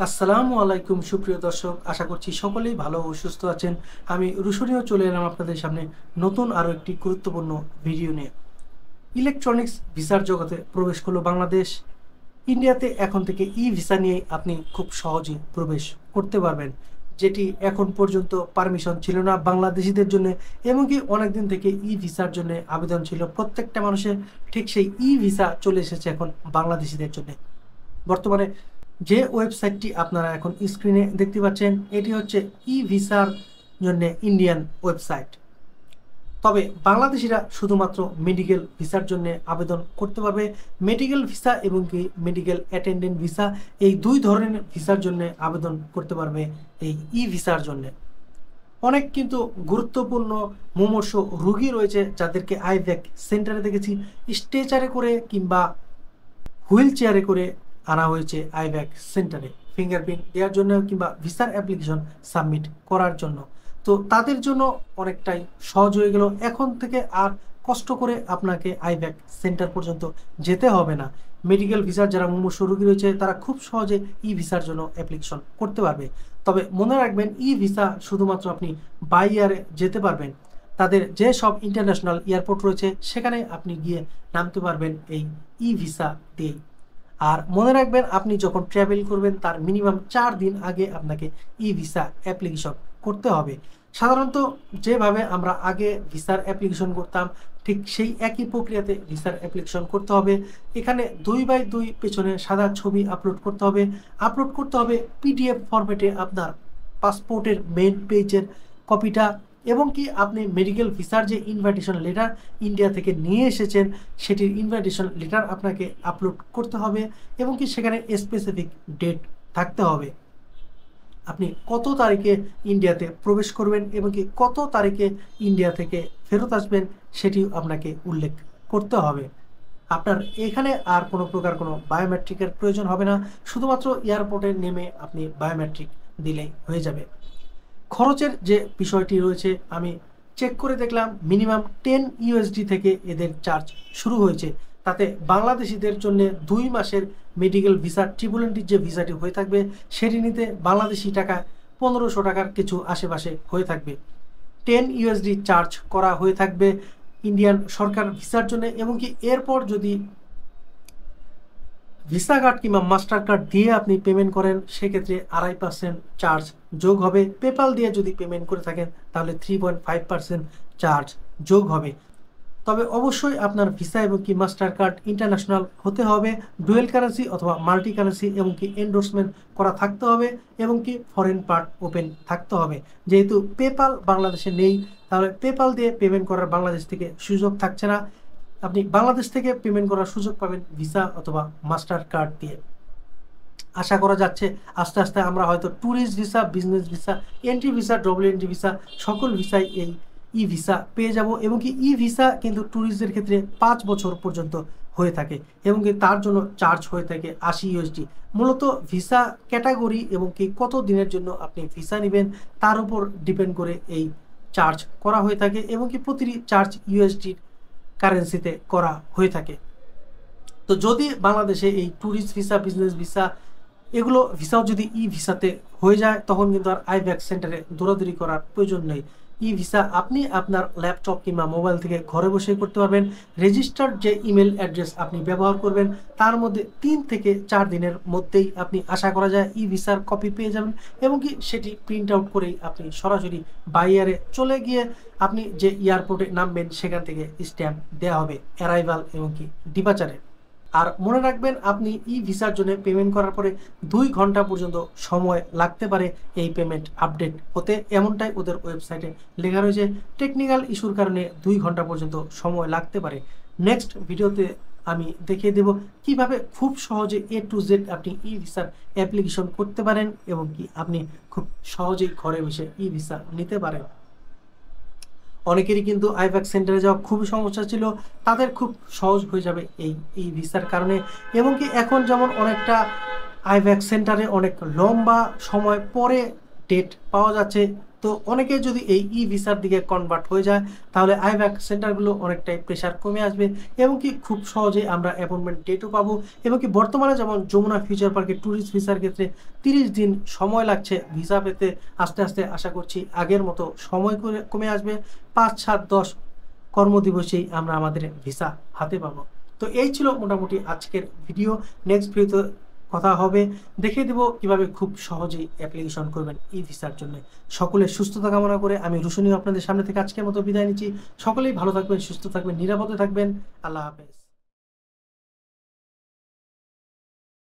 আসসালামু আলাইকুম সুপ্রিয় দর্শক, আশা করছি সকলেই ভালো ও সুস্থ আছেন। আমি রুশনীয় চলে এলাম আপনাদের সামনে নতুন আরও একটি গুরুত্বপূর্ণ ভিডিও নিয়ে। ইলেকট্রনিক্স ভিসার জগতে প্রবেশ করলো বাংলাদেশ। ইন্ডিয়াতে এখন থেকে ই ভিসা নিয়ে আপনি খুব সহজেই প্রবেশ করতে পারবেন, যেটি এখন পর্যন্ত পারমিশন ছিল না বাংলাদেশিদের জন্য। এমনকি অনেকদিন থেকে ই ভিসার জন্য আবেদন ছিল প্রত্যেকটা মানুষের, ঠিক সেই ই ভিসা চলে এসেছে এখন বাংলাদেশিদের জন্য। বর্তমানে যে ওয়েবসাইটটি আপনারা এখন স্ক্রিনে দেখতে পাচ্ছেন, এটি হচ্ছে ই ভিসার জন্য ইন্ডিয়ান ওয়েবসাইট। তবে বাংলাদেশিরা শুধুমাত্র মেডিকেল ভিসার জন্য আবেদন করতে পারবে। মেডিকেল ভিসা এবং কি মেডিকেল অ্যাটেন্ডেন্ট ভিসা, এই দুই ধরনের ভিসার জন্য আবেদন করতে পারবে এই ই ভিসার জন্য। অনেক কিন্তু গুরুত্বপূর্ণ মুমূর্ষু রোগী রয়েছে যাদেরকে আইভ্যাক সেন্টারে দেখেছি স্ট্রেচারে করে কিংবা হুইল চেয়ারে করে আনা হয়েছে আইভ্যাক সেন্টারে ফিঙ্গারপ্রিন্ট দেওয়ার জন্য কিংবা ভিসার অ্যাপ্লিকেশন সাবমিট করার জন্য। তো তাদের জন্য অনেকটাই সহজ হয়ে গেল। এখন থেকে আর কষ্ট করে আপনাকে আইভ্যাক সেন্টার পর্যন্ত যেতে হবে না। মেডিকেল ভিসার যারা মুমূর্ষু রোগী রয়েছে তারা খুব সহজে ই ভিসার জন্য অ্যাপ্লিকেশন করতে পারবে। তবে মনে রাখবেন, ই ভিসা শুধুমাত্র আপনি বাই এয়ারে যেতে পারবেন। তাদের যে সব ইন্টারন্যাশনাল এয়ারপোর্ট রয়েছে সেখানে আপনি গিয়ে নামতে পারবেন এই ই ভিসা দিয়েই। আর মনে রাখবেন, আপনি যখন ট্রাভেল করবেন তার মিনিমাম 4 দিন আগে আপনাকে ই ভিসা অ্যাপ্লিকেশন করতে হবে। সাধারণত যেভাবে আমরা আগে ভিসার অ্যাপ্লিকেশন করতাম, ঠিক সেই একই প্রক্রিয়াতে ভিসার অ্যাপ্লিকেশন করতে হবে। এখানে 2x2 পেছনে সাদা ছবি আপলোড করতে হবে। আপলোড করতে হবে পিডিএফ ফরম্যাটে আপনার পাসপোর্টের মেইন পেজের কপিটা, এবং কি আপনি মেডিকেল ভিসার যে ইনভাইটেশন লেটার ইন্ডিয়া থেকে নিয়ে এসেছেন সেটির ইনভাইটেশন লেটার আপনাকে আপলোড করতে হবে, এবং কি সেখানে স্পেসিফিক ডেট থাকতে হবে। আপনি কত তারিখে ইন্ডিয়াতে প্রবেশ করবেন এবং কি কত তারিখে ইন্ডিয়া থেকে ফেরত আসবেন সেটিও আপনাকে উল্লেখ করতে হবে। আপনার এখানে আর কোনো প্রকার কোনো বায়োমেট্রিকের প্রয়োজন হবে না, শুধুমাত্র এয়ারপোর্টে নেমে আপনি বায়োমেট্রিক দিলেই হয়ে যাবে। খরচের যে বিষয়টি রয়েছে আমি চেক করে দেখলাম, মিনিমাম 10 ইউএসডি থেকে এদের চার্জ শুরু হয়েছে। তাতে বাংলাদেশিদের জন্য 2 মাসের মেডিকেল ভিসা ট্রিপুলেন্টির যে ভিসাটি হয়ে থাকবে সেটি নিতে বাংলাদেশি টাকা 1500 টাকার কিছু আশেপাশে হয়ে থাকবে। 10 ইউএসডি চার্জ করা হয়ে থাকবে ইন্ডিয়ান সরকার ভিসার জন্য, এবং কি এরপর যদি ভিসা কার্ড কিংবা মাস্টার কার্ড দিয়ে আপনি পেমেন্ট করেন সেক্ষেত্রে 2.5% চার্জ যোগ হবে। পেপাল দিয়ে যদি পেমেন্ট করে থাকেন তাহলে 3.5% চার্জ যোগ হবে। তবে অবশ্যই আপনার ভিসা এবং কি মাস্টার কার্ড ইন্টারন্যাশনাল হতে হবে, ডুয়েল কারেন্সি অথবা মাল্টি কারেন্সি, এবং কি এন্ডোর্সমেন্ট করা থাকতে হবে, এবং কি ফরেন পার্ট ওপেন থাকতে হবে। যেহেতু পেপাল বাংলাদেশে নেই, তাহলে পেপাল দিয়ে পেমেন্ট করার বাংলাদেশ থেকে সুযোগ থাকছে না। আপনি বাংলাদেশ থেকে পেমেন্ট করার সুযোগ পাবেন ভিসা অথবা মাস্টার কার্ড দিয়ে। আশা করা যাচ্ছে আস্তে আস্তে আমরা হয়তো tourist visa, business visa, entry visa, double entry visa সকল ভিসাই এই ই ভিসা পেয়ে যাব। এবং কি ই ভিসা কিন্তু ট্যুরিস্টদের ক্ষেত্রে 5 বছর পর্যন্ত হয়ে থাকে, এবং কি তার জন্য চার্জ হয়ে থাকে 80 ইউএসডি। মূলত ভিসা ক্যাটাগরি এবং কি কত দিনের জন্য আপনি ভিসা নেবেন তার উপর ডিপেন্ড করে এই চার্জ করা হয়ে থাকে, এবং কি প্রতিটি চার্জ ইউএসডি কারেন্সিতে করা হয়ে থাকে। তো যদি বাংলাদেশে এই ট্যুরিস্ট ভিসা, বিজনেস ভিসা এগুলো ভিসাও যদি ই ভিসাতে হয়ে যায় তখন কিন্তু আর আইভ্যাক সেন্টারে দৌড়াদৌড়ি করার প্রয়োজন নেই। ই ভিসা আপনি আপনার ল্যাপটপ কিংবা মোবাইল থেকে ঘরে বসেই করতে পারবেন। রেজিস্টার্ড যে ইমেল অ্যাড্রেস আপনি ব্যবহার করবেন তার মধ্যে 3 থেকে 4 দিনের মধ্যেই আপনি আশা করা যায় ই ভিসার কপি পেয়ে যাবেন, এবং কি সেটি প্রিন্ট আউট করেই আপনি সরাসরি বাইয়ারে চলে গিয়ে আপনি যে এয়ারপোর্টে নামবেন সেখান থেকে স্ট্যাম্প দেওয়া হবে অ্যারাইভাল এবং কি ডিপাচারে। আর মনে রাখবেন, আপনি ই ভিসার জন্য পেমেন্ট করার পরে 2 ঘন্টা পর্যন্ত সময় লাগতে পারে এই পেমেন্ট আপডেট হতে, এমনটাই ওদের ওয়েবসাইটে লেখা রয়েছে। টেকনিক্যাল ইস্যুর কারণে 2 ঘন্টা পর্যন্ত সময় লাগতে পারে। নেক্সট ভিডিওতে আমি দেখিয়ে দেব কিভাবে খুব সহজে A to Z আপনি ই ভিসার অ্যাপ্লিকেশন করতে পারেন, এবং কি আপনি খুব সহজেই ঘরে বসে ই ভিসা নিতে পারেন। অনেকেরই কিন্তু আইভ্যাক সেন্টারে যাওয়া খুবই সমস্যা ছিল, তাদের খুব সহজ হয়ে যাবে এই ভিসার কারণে। এবং কি এখন যেমন অনেকটা আইভ্যাক সেন্টারে অনেক লম্বা সময় পরে ডেট পাওয়া যাচ্ছে তো অনেকে যদি এই ই ভিসার দিকে কনভার্ট হয়ে যায় তাহলে আইব্যাক সেন্টারগুলো অনেকটাই প্রেশার কমে আসবে এবং কি খুব সহজেই আমরা অ্যাপয়েন্টমেন্ট ডেটও পাবো এবং কি বর্তমানে যেমন যমুনা ফিউচার পার্কে ট্যুরিস্ট ভিসার ক্ষেত্রে 30 দিন সময় লাগছে ভিসা পেতে, আস্তে আস্তে আশা করছি আগের মতো সময় কমে আসবে, 5, 7, 10 কর্মদিবসেই আমরা আমাদের ভিসা হাতে পাবো। তো এই ছিল মোটামুটি আজকের ভিডিও। নেক্সট ভিডিওতে কথা হবে, দেখিয়ে দেবো কিভাবে খুব সহজেই অ্যাপ্লিকেশন করবেন ই ভিসার জন্য। সকলের সুস্থতা কামনা করে আমি রুশনীয় আপনাদের সামনে থেকে আজকের মতো বিদায় নিচ্ছি। সকলেই ভালো থাকবেন, সুস্থ থাকবেন, নিরাপদে থাকবেন। আল্লাহ হাফেজ।